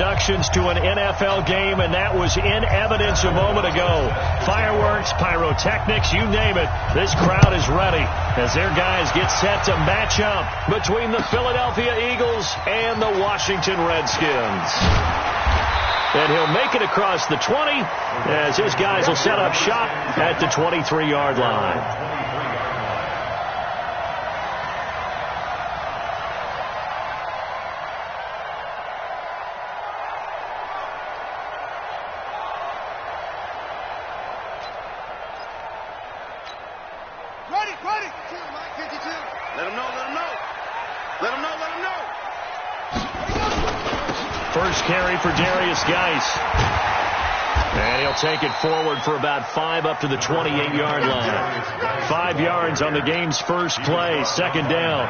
introductions to an NFL game, and that was in evidence a moment ago. Fireworks, pyrotechnics, you name it. This crowd is ready as their guys get set to match up between the Philadelphia Eagles and the Washington Redskins. And he'll make it across the 20 as his guys will set up shop at the 23-yard line. Carry for Darius Geis. And he'll take it forward for about 5 up to the 28-yard line. 5 yards on the game's first play, second down.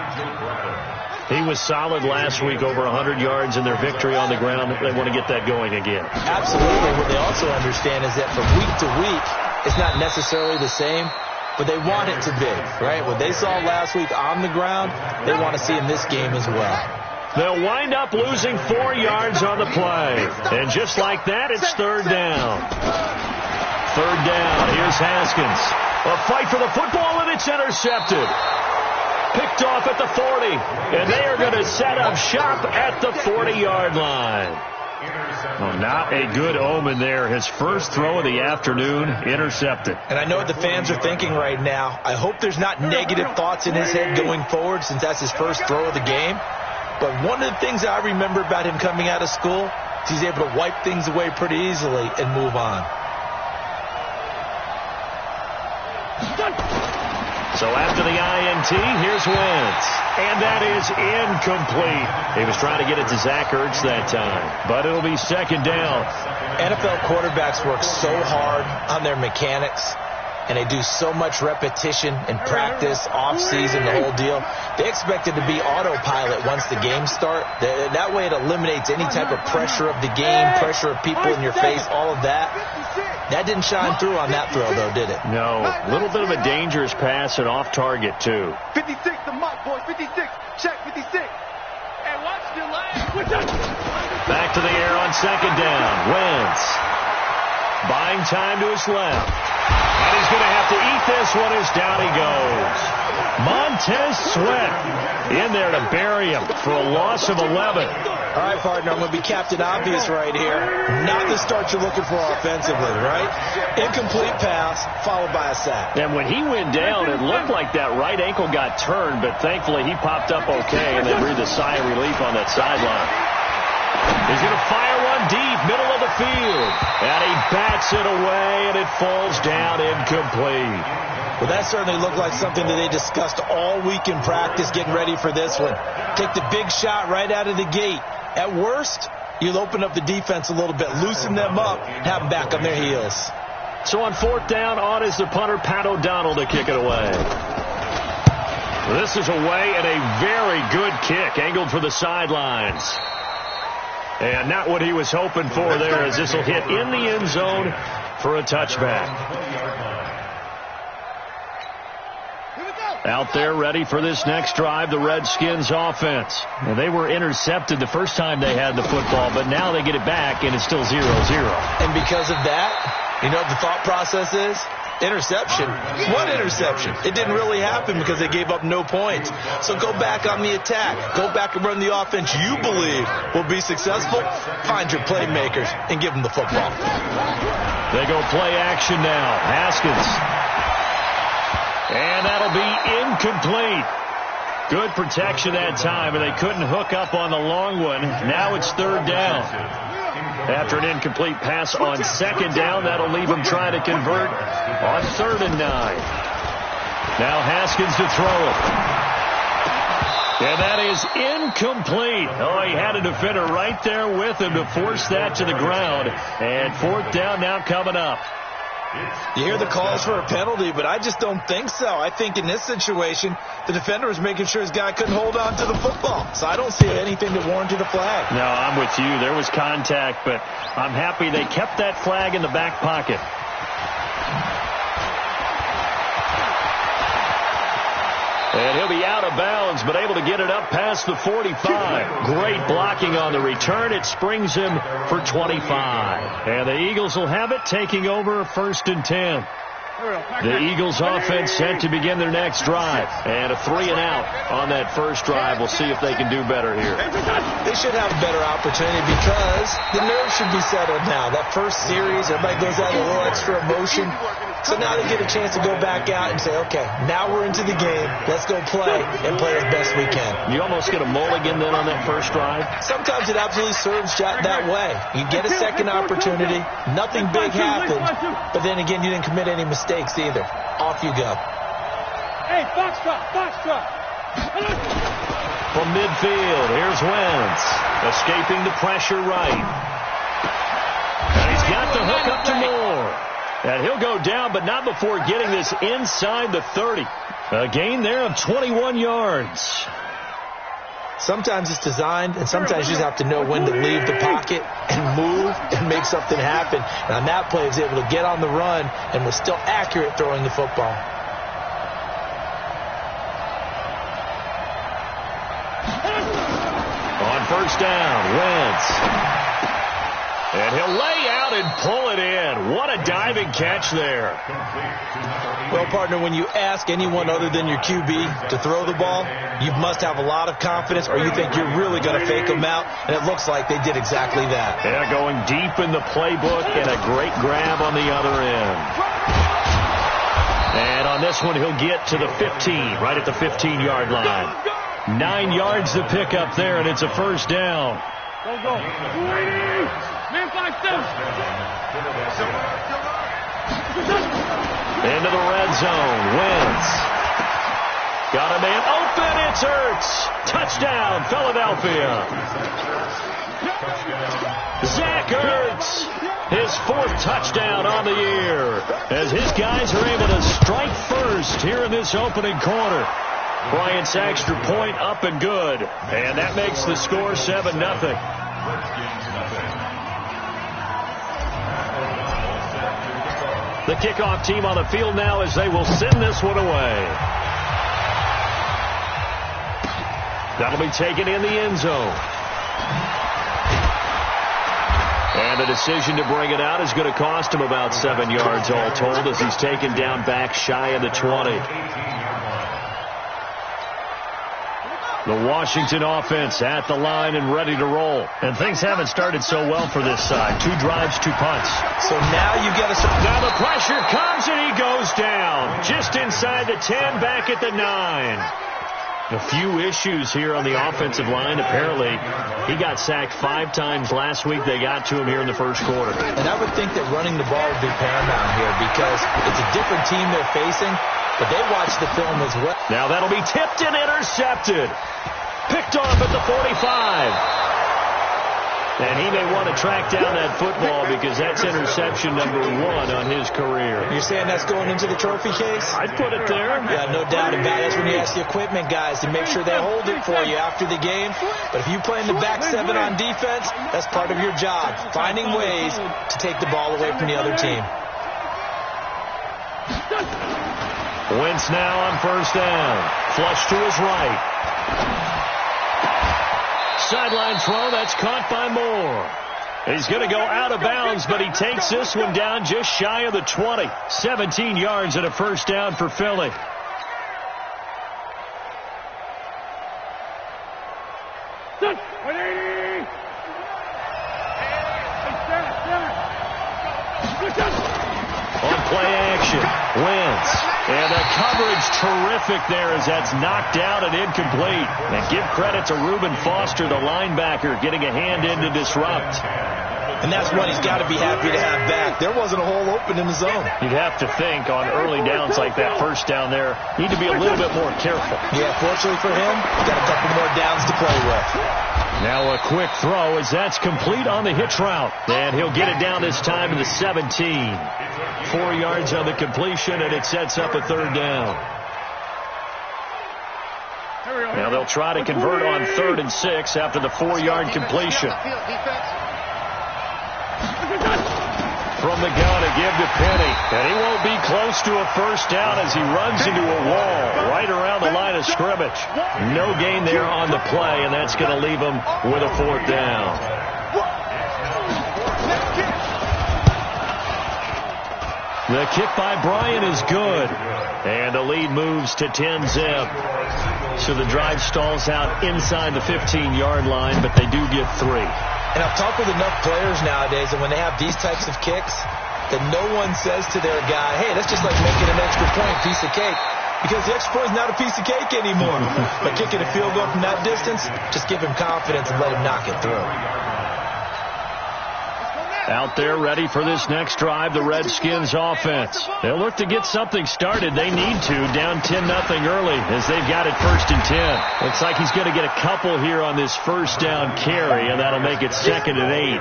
He was solid last week, over 100 yards in their victory on the ground. They want to get that going again. Absolutely. What they also understand is that from week to week, it's not necessarily the same, but they want it to be, right? What they saw last week on the ground, they want to see in this game as well. They'll wind up losing 4 yards on the play. And just like that, it's third down. Third down. Here's Haskins. A fight for the football, and it's intercepted. Picked off at the 40. And they are going to set up shop at the 40-yard line. Well, not a good omen there. His first throw of the afternoon, intercepted. And I know what the fans are thinking right now. I hope there's not negative thoughts in his head going forward, since that's his first throw of the game. But one of the things I remember about him coming out of school is he's able to wipe things away pretty easily and move on. So after the INT, here's Wentz. And that is incomplete. He was trying to get it to Zach Ertz that time. But it'll be second down. NFL quarterbacks work so hard on their mechanics, and they do so much repetition and practice, off-season, the whole deal. They expect it to be autopilot once the games start. That way it eliminates any type of pressure of the game, pressure of people in your face, all of that. That didn't shine through on that throw, though, did it? No. A little bit of a dangerous pass and off target, too. 56, the mark, boys. 56. Check 56. Hey, watch the leg. Back to the air on second down. Wentz. Buying time to his left. And he's going to have to eat this one as down he goes. Montez Sweat in there to bury him for a loss of 11. All right, partner, I'm going to be Captain Obvious right here. Not the start you're looking for offensively, right? Incomplete pass followed by a sack. And when he went down, it looked like that right ankle got turned, but thankfully he popped up okay and then breathed a sigh of relief on that sideline. He's going to fire one deep, middle of the field. And he bats it away, and it falls down incomplete. Well, that certainly looked like something that they discussed all week in practice getting ready for this one. Take the big shot right out of the gate. At worst, you'll open up the defense a little bit, loosen them up, and have them back on their heels. So on fourth down, on is the punter, Pat O'Donnell, to kick it away. This is away, and a very good kick, angled for the sidelines. And not what he was hoping for there, as this will hit in the end zone for a touchback. Out there ready for this next drive, the Redskins offense. And they were intercepted the first time they had the football, but now they get it back, and it's still 0-0. And because of that, you know what the thought process is? Interception. What interception? It didn't really happen because they gave up no points. So go back on the attack. Go back and run the offense you believe will be successful. Find your playmakers and give them the football. They go play action now. Haskins. And that'll be incomplete. Good protection that time, and they couldn't hook up on the long one. Now it's third down. After an incomplete pass on second down, that'll leave him trying to convert on 3rd and 9. Now Haskins to throw it. And that is incomplete. Oh, he had a defender right there with him to force that to the ground. And 4th down now coming up. You hear the calls for a penalty, but I just don't think so. I think in this situation, the defender was making sure his guy couldn't hold on to the football. So I don't see anything that warranted a flag. No, I'm with you. There was contact, but I'm happy they kept that flag in the back pocket. And he'll be out of bounds, but able to get it up past the 45. Great blocking on the return. It springs him for 25. And the Eagles will have it, taking over 1st and 10. The Eagles offense set to begin their next drive. And a 3-and-out on that first drive. We'll see if they can do better here. They should have a better opportunity because the nerves should be settled now. That first series, everybody goes out with a little extra emotion. So now they get a chance to go back out and say, okay, now we're into the game. Let's go play and play as best we can. You almost get a mulligan then on that first drive? Sometimes it absolutely serves that way. You get a second opportunity. Nothing big happened. But then again, you didn't commit any mistakes either. Off you go. Hey, box drop. From midfield, here's Wentz. Escaping the pressure right. And he's got the hook up to Moore. And he'll go down, but not before getting this inside the 30. A gain there of 21 yards. Sometimes it's designed, and sometimes you just have to know when to leave the pocket and move and make something happen. And on that play, he was able to get on the run and was still accurate throwing the football. On first down, Wentz. And he'll lay out and pull it in. What a diving catch there. Well, partner, when you ask anyone other than your QB to throw the ball, you must have a lot of confidence or you think you're really going to fake them out, and it looks like they did exactly that. Yeah, going deep in the playbook and a great grab on the other end. And on this one, he'll get to the 15, right at the 15-yard line. 9 yards to pick up there, and it's a first down. Go. Man, 5-7. Into the red zone. Wentz. Got a man open. It's Ertz. Touchdown, Philadelphia. Zach Ertz. His 4th touchdown on the year. As his guys are able to strike first here in this opening quarter. Bryant's extra point up and good. And that makes the score 7-0. The kickoff team on the field now as they will send this one away. That'll be taken in the end zone. And the decision to bring it out is going to cost him about 7 yards all told as he's taken down back shy of the 20. The Washington offense at the line and ready to roll. And things haven't started so well for this side. 2 drives, 2 punts. So now you get a... Now the pressure comes and he goes down. Just inside the 10, back at the 9. A few issues here on the offensive line. Apparently, he got sacked 5 times last week. They got to him here in the first quarter. And I would think that running the ball would be paramount here because it's a different team they're facing, but they watch the film as well. Now that'll be tipped and intercepted. Picked off at the 45. And he may want to track down that football because that's interception number 1 on his career. You're saying that's going into the trophy case? I'd put it there. Yeah, no doubt about it. That's when you ask the equipment guys to make sure they hold it for you after the game. But if you play in the back 7 on defense, that's part of your job, finding ways to take the ball away from the other team. Wentz now on first down. Flush to his right. Sideline throw, that's caught by Moore. He's going to go out of bounds, but he takes this one down just shy of the 20. 17 yards and a first down for Philly. On play action, Wentz. And the coverage terrific there as that's knocked out and incomplete. And give credit to Reuben Foster, the linebacker, getting a hand in to disrupt. And that's what he's got to be happy to have back. There wasn't a hole open in the zone. You'd have to think on early downs like that first down there, need to be a little bit more careful. Yeah, fortunately for him, got a couple more downs to play with. Now a quick throw as that's complete on the hitch route. And he'll get it down this time to the 17. 4 yards on the completion, and it sets up a third down. Now they'll try to convert on 3rd and 6 after the 4-yard completion. from the gun to give to Penny. And he won't be close to a first down as he runs into a wall right around the line of scrimmage. No gain there on the play, and that's going to leave him with a fourth down. The kick by Bryant is good. And the lead moves to 10-zip. So the drive stalls out inside the 15-yard line, but they do get 3. And I've talked with enough players nowadays, and when they have these types of kicks, that no one says to their guy, hey, that's just like making an extra point, piece of cake. Because the extra point is not a piece of cake anymore. But kicking a field goal from that distance, just give him confidence and let him knock it through. Out there ready for this next drive, the Redskins offense. They'll look to get something started. They need to, down 10-0 early as they've got it 1st and 10. Looks like he's going to get a couple here on this first down carry, and that'll make it 2nd and 8.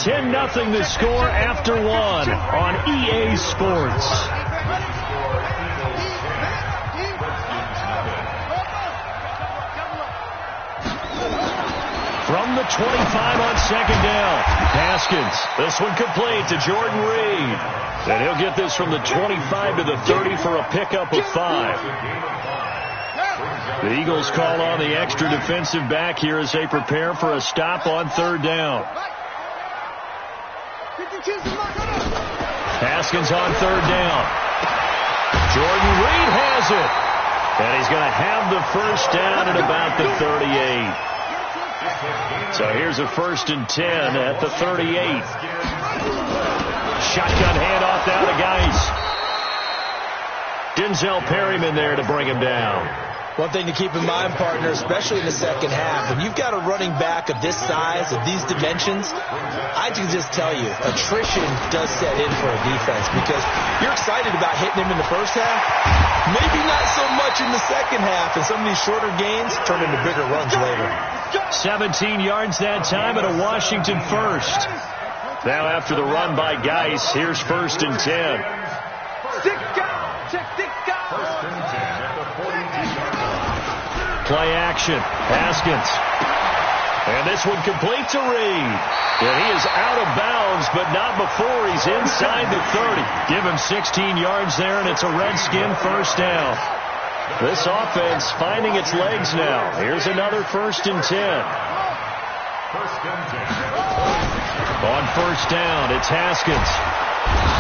10-0 the score after 1 on EA Sports. From the 25 on 2nd down, Haskins. This one complete to Jordan Reed. And he'll get this from the 25 to the 30 for a pickup of 5. The Eagles call on the extra defensive back here as they prepare for a stop on 3rd down. Haskins on 3rd down. Jordan Reed has it. And he's going to have the first down at about the 38. So here's a 1st and 10 at the 38. Shotgun handoff down to Geis. Denzel Perryman there to bring him down. One thing to keep in mind, partner, especially in the second half, when you've got a running back of this size, of these dimensions, I can just tell you, attrition does set in for a defense because you're excited about hitting him in the first half. Maybe not so much in the second half, and some of these shorter gains turn into bigger runs later. 17 yards that time and a Washington first. Now after the run by Geis, here's 1st and 10. Play action. Haskins. And this one complete to Reed. And he is out of bounds, but not before he's inside the 30. Give him 16 yards there, and it's a Redskin first down. This offense finding its legs now. Here's another 1st and 10. On 1st down, it's Haskins.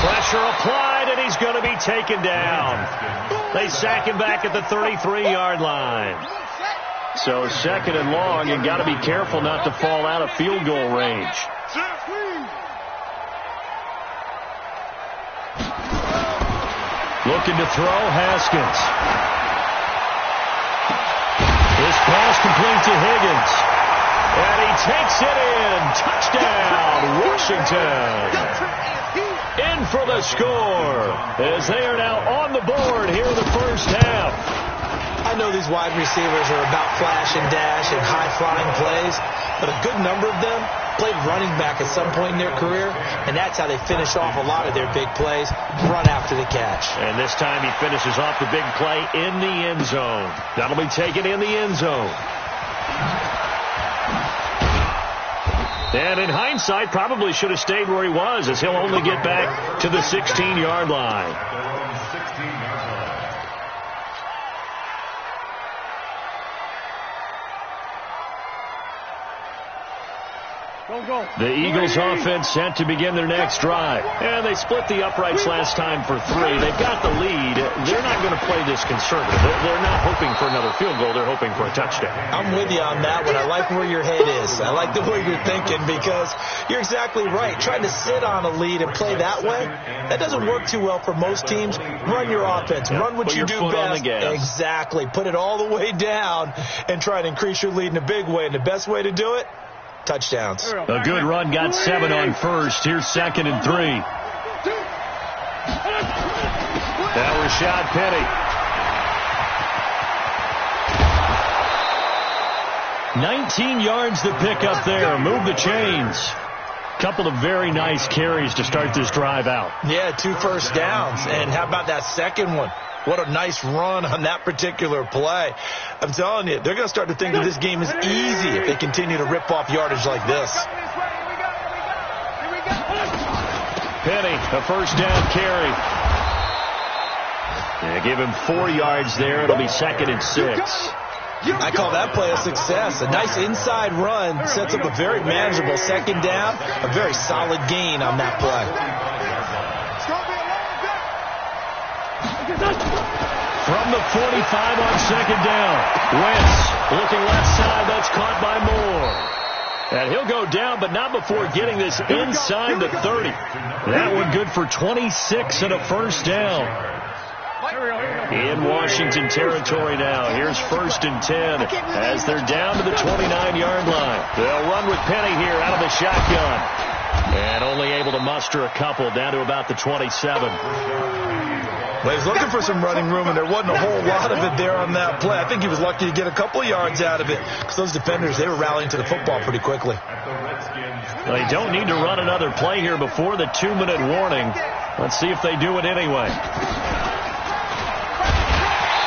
Pressure applied, and he's going to be taken down. They sack him back at the 33-yard line. So 2nd and long, and got to be careful not to fall out of field goal range. Looking to throw, Haskins. This pass complete to Higgins. And he takes it in. Touchdown, Washington. In for the score as they are now on the board here in the first half. I know these wide receivers are about flash and dash and high-flying plays, but a good number of them played running back at some point in their career, and that's how they finish off a lot of their big plays, run after the catch. And this time he finishes off the big play in the end zone. That'll be taken in the end zone. And in hindsight, probably should have stayed where he was, as he'll only get back to the 16-yard line. The Eagles offense set to begin their next drive. And they split the uprights last time for 3. They've got the lead. They're not going to play this conservative. They're not hoping for another field goal. They're hoping for a touchdown. I'm with you on that one. I like where your head is. I like the way you're thinking because you're exactly right. Trying to sit on a lead and play that way, that doesn't work too well for most teams. Run your offense. Run what you do best. Exactly. Put it all the way down and try to increase your lead in a big way. And the best way to do it, touchdowns. A good run, got 7 on first. Here's 2nd and 3. That was Rashad Penny. 19 yards to pick up there. Move the chains. Couple of very nice carries to start this drive out. Yeah, 2 first downs. And how about that second one? What a nice run on that particular play. I'm telling you, they're going to start to think that this game is easy if they continue to rip off yardage like this. Penny, a first down carry. Yeah, give him 4 yards there. It'll be 2nd and 6. I call that play a success. A nice inside run sets up a very manageable 2nd down. A very solid gain on that play. From the 45 on 2nd down. Wentz looking left side. That's caught by Moore. And he'll go down, but not before getting this inside the 30. That one good for 26 and a first down. In Washington territory now. Here's 1st and 10 as they're down to the 29-yard line. They'll run with Penny here out of the shotgun. And only able to muster a couple down to about the 27. Well, he was looking for some running room, and there wasn't a whole lot of it there on that play. I think he was lucky to get a couple yards out of it because those defenders, they were rallying to the football pretty quickly. Well, they don't need to run another play here before the 2-minute warning. Let's see if they do it anyway.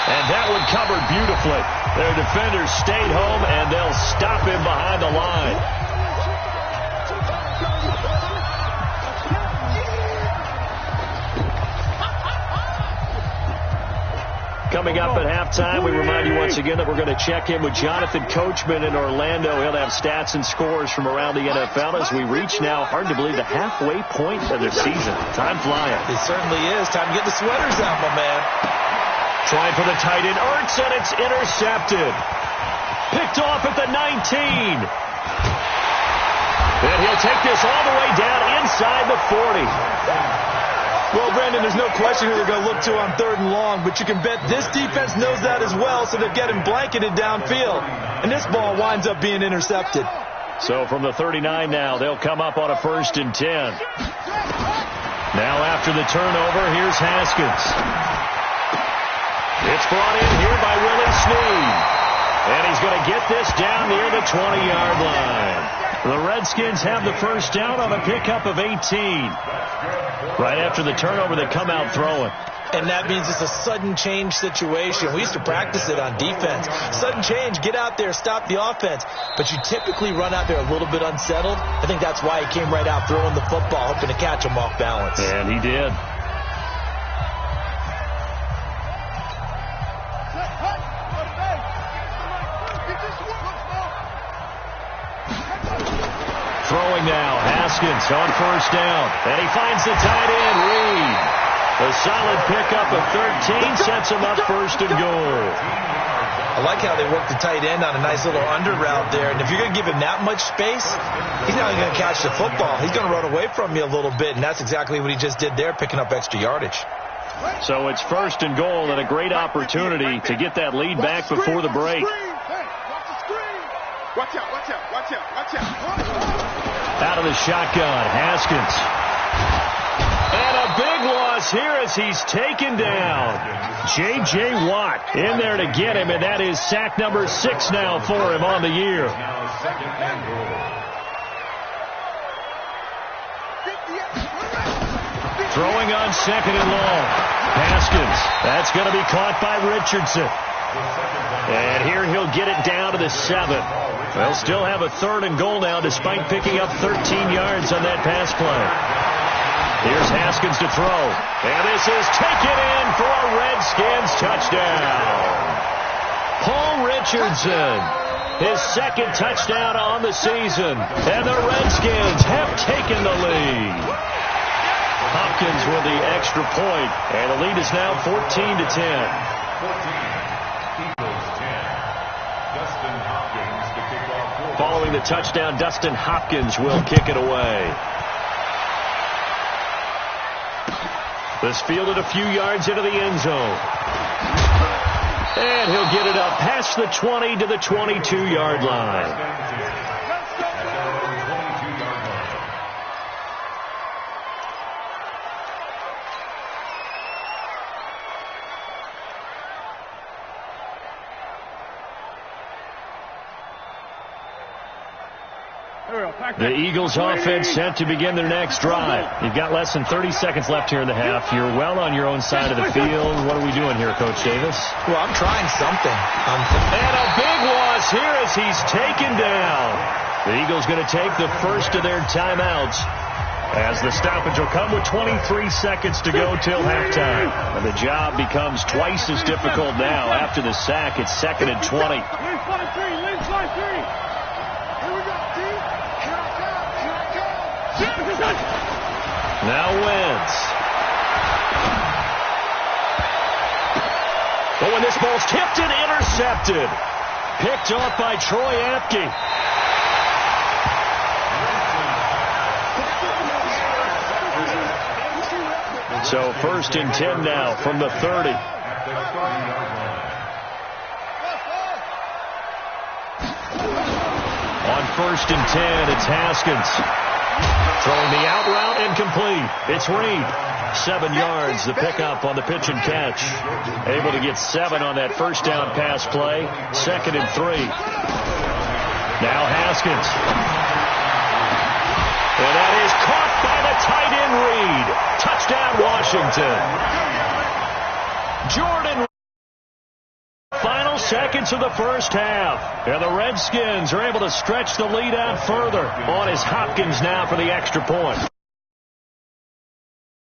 And that one covered beautifully. Their defenders stayed home, and they'll stop him behind the line. Coming up at halftime, we remind you once again that we're going to check in with Jonathan Coachman in Orlando. He'll have stats and scores from around the NFL as we reach now, hard to believe, the halfway point of the season. Time flying. It certainly is. Time to get the sweaters out, my man. Trying for the tight end, Ertz, and it's intercepted. Picked off at the 19. And he'll take this all the way down inside the 40. Well, Brandon, there's no question who they're going to look to on 3rd and long, but you can bet this defense knows that as well, so they're getting blanketed downfield. And this ball winds up being intercepted. So from the 39 now, they'll come up on a 1st and 10. Now after the turnover, here's Haskins. It's brought in here by Willie Snead. And he's going to get this down near the 20-yard line. The Redskins have the first down on a pickup of 18. Right after the turnover, they come out throwing. And that means it's a sudden change situation. We used to practice it on defense. Sudden change, get out there, stop the offense. But you typically run out there a little bit unsettled. I think that's why he came right out throwing the football, hoping to catch him off balance. And he did. Throwing now, Haskins on 1st down. And he finds the tight end, Reed. A solid pickup of 13 sets him up 1st and goal. I like how they work the tight end on a nice little under route there. And if you're going to give him that much space, he's not going to catch the football. He's going to run away from you a little bit, and that's exactly what he just did there, picking up extra yardage. So it's 1st and goal and a great opportunity to get that lead back before the break. Watch out, watch out, watch out, watch out. Out of the shotgun, Haskins. And a big loss here as he's taken down. J.J. Watt in there to get him, and that is sack number 6 now for him on the year. Throwing on 2nd and long. Haskins. That's going to be caught by Richardson. And here he'll get it down to the 7. They'll still have a 3rd and goal now despite picking up 13 yards on that pass play. Here's Haskins to throw. And this is taken in for a Redskins touchdown. Paul Richardson, his 2nd touchdown on the season. And the Redskins have taken the lead. Hopkins with the extra point. And the lead is now 14-10. Following the touchdown, Dustin Hopkins will kick it away. This fielded a few yards into the end zone. And he'll get it up past the 20 to the 22-yard line. The Eagles offense set to begin their next drive. You've got less than 30 seconds left here in the half. You're well on your own side of the field. What are we doing here, Coach Davis? Well, I'm trying something. And a big loss here as he's taken down. The Eagles going to take the first of their timeouts. As the stoppage will come with 23 seconds to go till halftime. And the job becomes twice as difficult now. After the sack, it's 2nd and 20. Now Wentz. But when this ball's tipped and intercepted. Picked off by Troy Apke. So 1st and 10 now from the 30. On 1st and 10, it's Haskins. Throwing the out route incomplete. It's Reed. 7 yards, the pickup on the pitch and catch. Able to get 7 on that first down pass play. 2nd and 3. Now Haskins. And that is caught by the tight end Reed. Touchdown Washington. Jordan. Final seconds of the first half. And the Redskins are able to stretch the lead out further. On is Hopkins now for the extra point.